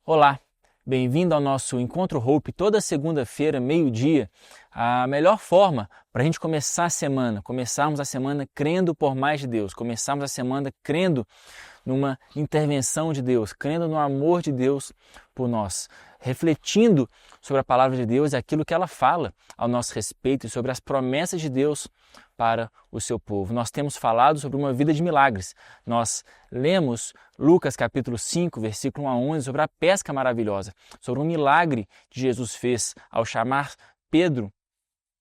Olá, bem-vindo ao nosso Encontro Hope toda segunda-feira, meio-dia. A melhor forma para a gente começarmos a semana crendo por mais de Deus, começarmos a semana crendo numa intervenção de Deus, crendo no amor de Deus por nós, refletindo sobre a palavra de Deus e aquilo que ela fala ao nosso respeito e sobre as promessas de Deus para o seu povo. Nós temos falado sobre uma vida de milagres. Nós lemos Lucas capítulo 5, versículo 1 a 11, sobre a pesca maravilhosa, sobre um milagre que Jesus fez ao chamar Pedro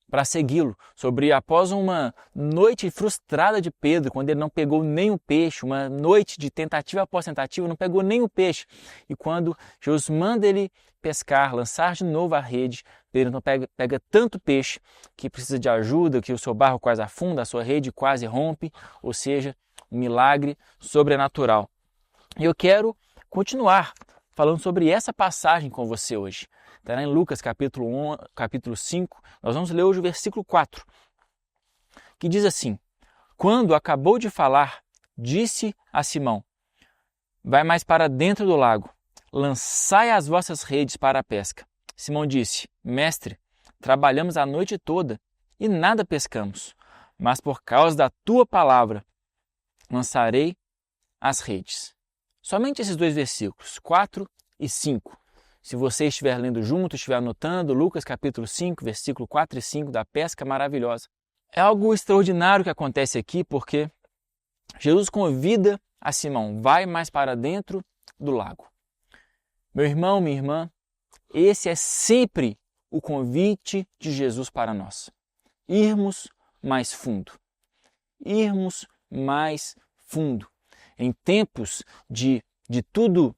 para segui-lo, sobre após uma noite frustrada de Pedro, quando ele não pegou nenhum peixe, uma noite de tentativa após tentativa, não pegou nenhum peixe. E quando Jesus manda ele pescar, lançar de novo a rede, Pedro então pega tanto peixe que precisa de ajuda, que o seu barco quase afunda, a sua rede quase rompe, ou seja, um milagre sobrenatural. E eu quero continuar falando sobre essa passagem com você hoje. Está em Lucas capítulo 5, nós vamos ler hoje o versículo 4, que diz assim: Quando acabou de falar, disse a Simão: Vai mais para dentro do lago, lançai as vossas redes para a pesca. Simão disse: Mestre, trabalhamos a noite toda e nada pescamos, mas por causa da tua palavra lançarei as redes. Somente esses dois versículos, 4 e 5. Se você estiver lendo junto, estiver anotando, Lucas capítulo 5, versículo 4 e 5 da pesca maravilhosa. É algo extraordinário que acontece aqui porque Jesus convida a Simão, vai mais para dentro do lago. Meu irmão, minha irmã, esse é sempre o convite de Jesus para nós. Irmos mais fundo. Irmos mais fundo. Em tempos de tudo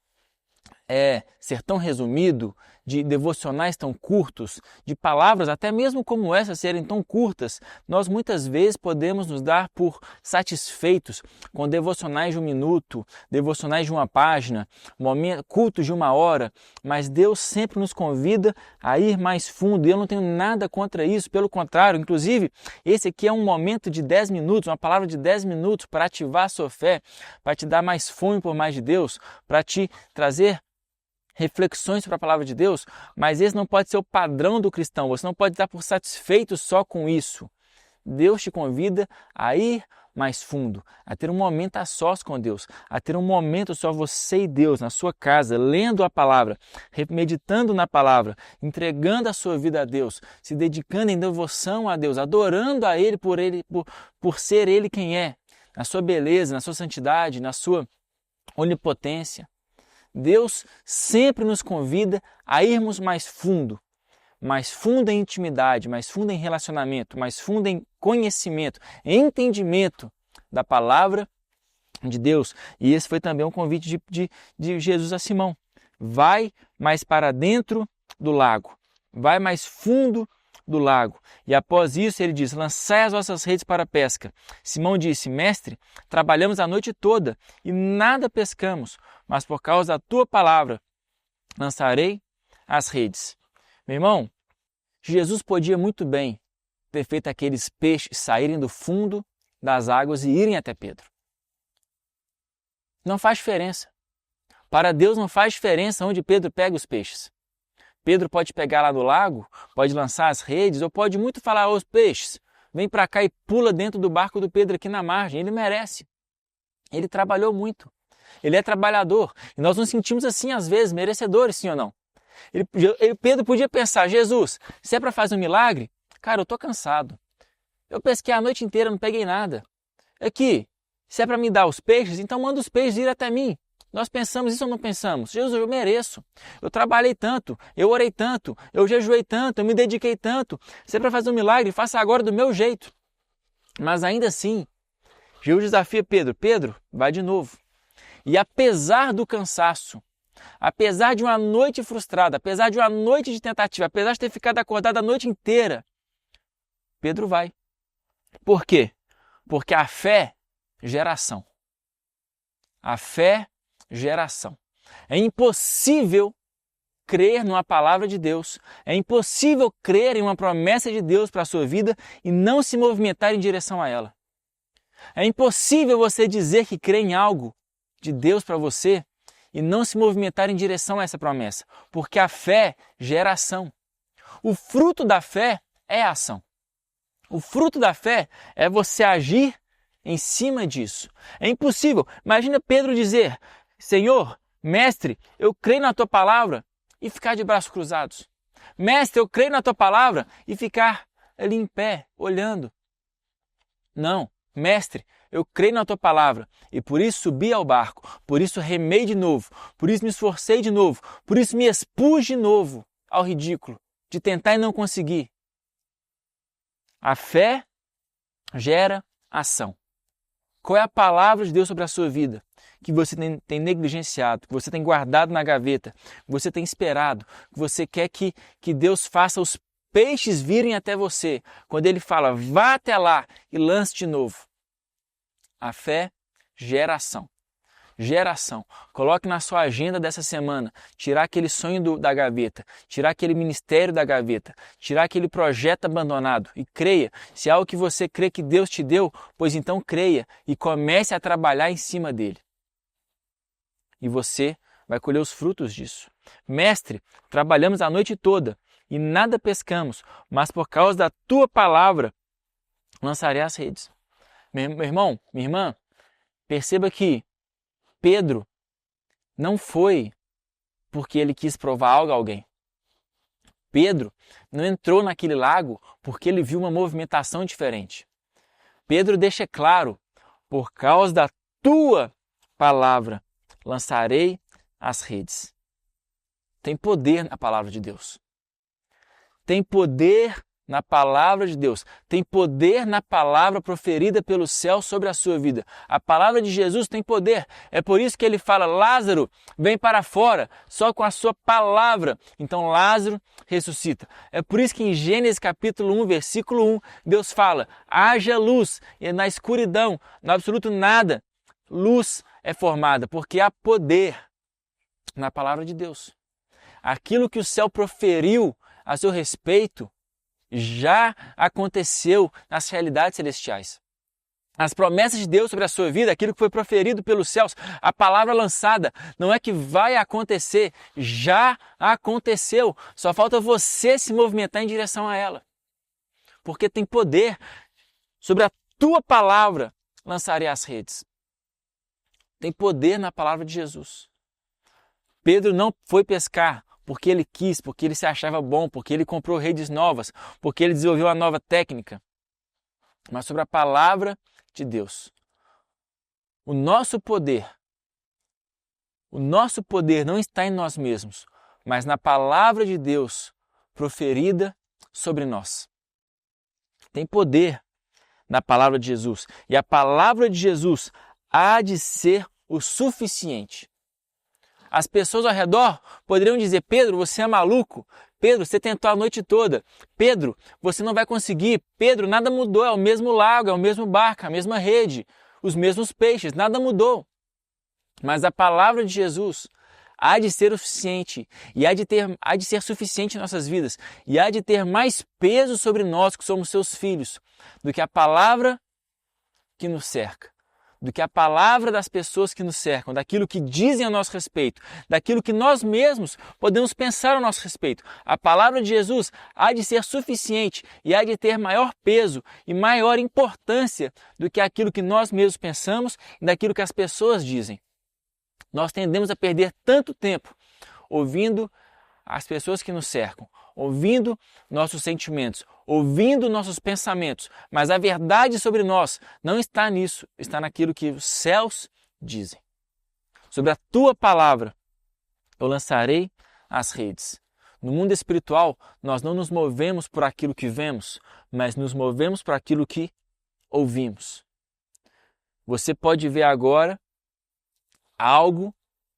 ser tão resumido, de devocionais tão curtos, de palavras até mesmo como essa serem tão curtas, nós muitas vezes podemos nos dar por satisfeitos com devocionais de 1 minuto, devocionais de 1 página, cultos de 1 hora, mas Deus sempre nos convida a ir mais fundo e eu não tenho nada contra isso, pelo contrário, inclusive esse aqui é um momento de 10 minutos, uma palavra de 10 minutos para ativar a sua fé, para te dar mais fome por mais de Deus, para te trazer reflexões sobre a palavra de Deus, mas esse não pode ser o padrão do cristão, você não pode dar por satisfeito só com isso. Deus te convida a ir mais fundo, a ter um momento a sós com Deus, a ter um momento só você e Deus na sua casa, lendo a palavra, meditando na palavra, entregando a sua vida a Deus, se dedicando em devoção a Deus, adorando a Ele por ser Ele quem é, na sua beleza, na sua santidade, na sua onipotência. Deus sempre nos convida a irmos mais fundo em intimidade, mais fundo em relacionamento, mais fundo em conhecimento, em entendimento da palavra de Deus. E esse foi também um convite de Jesus a Simão. Vai mais para dentro do lago, vai mais fundo do lago. E após isso ele diz, lançai as vossas redes para a pesca. Simão disse, mestre, trabalhamos a noite toda e nada pescamos, mas por causa da tua palavra lançarei as redes. Meu irmão, Jesus podia muito bem ter feito aqueles peixes saírem do fundo das águas e irem até Pedro. Não faz diferença. Para Deus não faz diferença onde Pedro pega os peixes. Pedro pode pegar lá no lago, pode lançar as redes, ou pode muito falar aos peixes, vem para cá e pula dentro do barco do Pedro aqui na margem. Ele merece. Ele trabalhou muito. Ele é trabalhador. E nós nos sentimos assim, às vezes, merecedores, sim ou não? Pedro podia pensar, Jesus, se é para fazer um milagre, cara, eu estou cansado. Eu pesquei a noite inteira, não peguei nada. Aqui, se é para me dar os peixes, então manda os peixes ir até mim. Nós pensamos isso ou não pensamos? Jesus, eu mereço. Eu trabalhei tanto, eu orei tanto, eu jejuei tanto, eu me dediquei tanto. Se é para fazer um milagre, faça agora do meu jeito. Mas ainda assim, Jesus desafia Pedro. Pedro, vai de novo. E apesar do cansaço, apesar de uma noite frustrada, apesar de uma noite de tentativa, apesar de ter ficado acordado a noite inteira, Pedro vai. Por quê? Porque a fé gera ação. A fé gera ação. É impossível crer numa palavra de Deus, é impossível crer em uma promessa de Deus para a sua vida e não se movimentar em direção a ela. É impossível você dizer que crê em algo de Deus para você e não se movimentar em direção a essa promessa, porque a fé gera ação. O fruto da fé é a ação. O fruto da fé é você agir em cima disso. É impossível. Imagina Pedro dizer: Senhor, mestre, eu creio na tua palavra, e ficar de braços cruzados. Mestre, eu creio na tua palavra, e ficar ali em pé, olhando. Não, mestre, eu creio na tua palavra, e por isso subi ao barco, por isso remei de novo, por isso me esforcei de novo, por isso me expus de novo ao ridículo, de tentar e não conseguir. A fé gera ação. Qual é a palavra de Deus sobre a sua vida que você tem negligenciado, que você tem guardado na gaveta, que você tem esperado, que você quer que Deus faça os peixes virem até você, quando Ele fala, vá até lá e lance de novo? A fé gera ação. Geração. Coloque na sua agenda dessa semana, tirar aquele sonho da gaveta, tirar aquele ministério da gaveta, tirar aquele projeto abandonado e creia. Se é algo que você crê que Deus te deu, pois então creia e comece a trabalhar em cima dele. E você vai colher os frutos disso. Mestre, trabalhamos a noite toda e nada pescamos, mas por causa da tua palavra lançarei as redes. Meu irmão, minha irmã, perceba que Pedro não foi porque ele quis provar algo a alguém. Pedro não entrou naquele lago porque ele viu uma movimentação diferente. Pedro deixa claro, por causa da tua palavra, lançarei as redes. Tem poder na palavra de Deus. Tem poder na palavra de Deus. Tem poder na palavra proferida pelo céu sobre a sua vida. A palavra de Jesus tem poder. É por isso que ele fala, Lázaro, vem para fora, só com a sua palavra. Então Lázaro ressuscita. É por isso que em Gênesis capítulo 1, versículo 1, Deus fala, haja luz, e na escuridão, no absoluto nada, luz é formada, porque há poder na palavra de Deus. Aquilo que o céu proferiu a seu respeito já aconteceu nas realidades celestiais. As promessas de Deus sobre a sua vida, aquilo que foi proferido pelos céus, a palavra lançada, não é que vai acontecer, já aconteceu. Só falta você se movimentar em direção a ela. Porque tem poder. Sobre a tua palavra lançarei as redes. Tem poder na palavra de Jesus. Pedro não foi pescar porque ele quis, porque ele se achava bom, porque ele comprou redes novas, porque ele desenvolveu uma nova técnica, mas sobre a palavra de Deus. O nosso poder não está em nós mesmos, mas na palavra de Deus proferida sobre nós. Tem poder na palavra de Jesus, e a palavra de Jesus há de ser o suficiente. As pessoas ao redor poderiam dizer, Pedro, você é maluco. Pedro, você tentou a noite toda. Pedro, você não vai conseguir. Pedro, nada mudou. É o mesmo lago, é o mesmo barco, a mesma rede, os mesmos peixes. Nada mudou. Mas a palavra de Jesus há de ser o suficiente. E há de ser suficiente em nossas vidas. E há de ter mais peso sobre nós, que somos seus filhos, do que a palavra que nos cerca. Do que a palavra das pessoas que nos cercam, daquilo que dizem a nosso respeito, daquilo que nós mesmos podemos pensar a nosso respeito. A palavra de Jesus há de ser suficiente e há de ter maior peso e maior importância do que aquilo que nós mesmos pensamos e daquilo que as pessoas dizem. Nós tendemos a perder tanto tempo ouvindo as pessoas que nos cercam, ouvindo nossos sentimentos, ouvindo nossos pensamentos, mas a verdade sobre nós não está nisso, está naquilo que os céus dizem. Sobre a tua palavra eu lançarei as redes. No mundo espiritual, nós não nos movemos por aquilo que vemos, mas nos movemos por aquilo que ouvimos. Você pode ver agora algo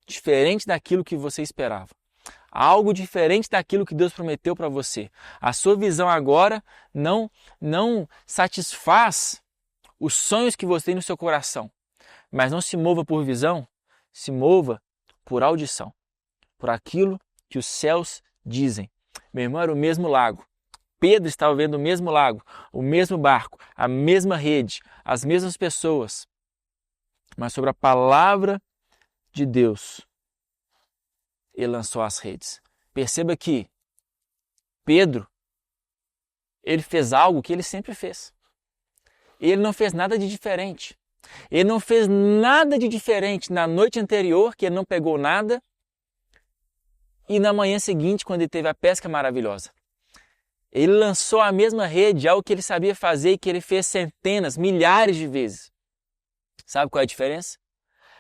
diferente daquilo que você esperava. Algo diferente daquilo que Deus prometeu para você. A sua visão agora não satisfaz os sonhos que você tem no seu coração. Mas não se mova por visão, se mova por audição. Por aquilo que os céus dizem. Meu irmão, era o mesmo lago. Pedro estava vendo o mesmo lago, o mesmo barco, a mesma rede, as mesmas pessoas. Mas sobre a palavra de Deus, ele lançou as redes. Perceba que Pedro, ele fez algo que ele sempre fez. Ele não fez nada de diferente. Ele não fez nada de diferente na noite anterior, que ele não pegou nada, e na manhã seguinte, quando ele teve a pesca maravilhosa. Ele lançou a mesma rede, algo que ele sabia fazer e que ele fez centenas, milhares de vezes. Sabe qual é a diferença?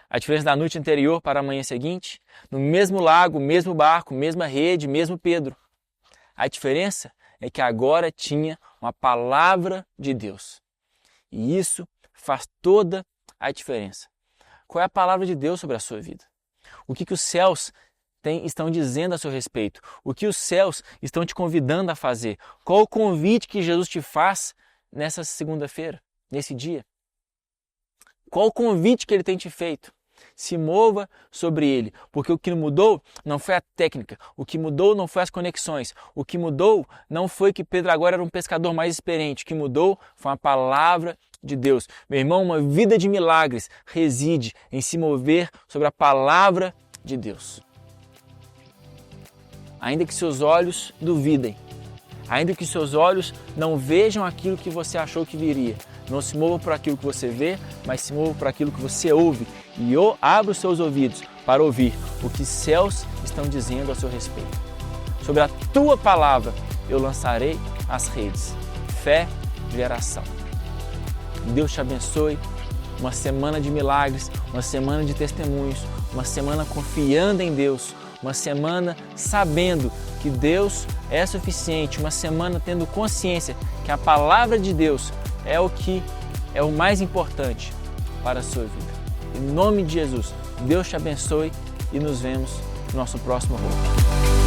A diferença da noite anterior para a manhã seguinte? No mesmo lago, mesmo barco, mesma rede, mesmo Pedro. A diferença é que agora tinha uma palavra de Deus. E isso faz toda a diferença. Qual é a palavra de Deus sobre a sua vida? O que os céus estão dizendo a seu respeito? O que os céus estão te convidando a fazer? Qual o convite que Jesus te faz nessa segunda-feira, nesse dia? Qual o convite que ele tem te feito? Se mova sobre ele, porque o que mudou não foi a técnica, o que mudou não foi as conexões, o que mudou não foi que Pedro agora era um pescador mais experiente, o que mudou foi uma palavra de Deus. Meu irmão, uma vida de milagres reside em se mover sobre a palavra de Deus. Ainda que seus olhos duvidem, ainda que seus olhos não vejam aquilo que você achou que viria, não se mova por aquilo que você vê, mas se mova por aquilo que você ouve. E abra os seus ouvidos para ouvir o que céus estão dizendo a seu respeito. Sobre a tua palavra eu lançarei as redes. Fé, geração. Deus te abençoe. Uma semana de milagres, uma semana de testemunhos, uma semana confiando em Deus, uma semana sabendo que Deus é suficiente, uma semana tendo consciência que a palavra de Deus é o que é o mais importante para a sua vida. Em nome de Jesus, Deus te abençoe e nos vemos no nosso próximo Hope.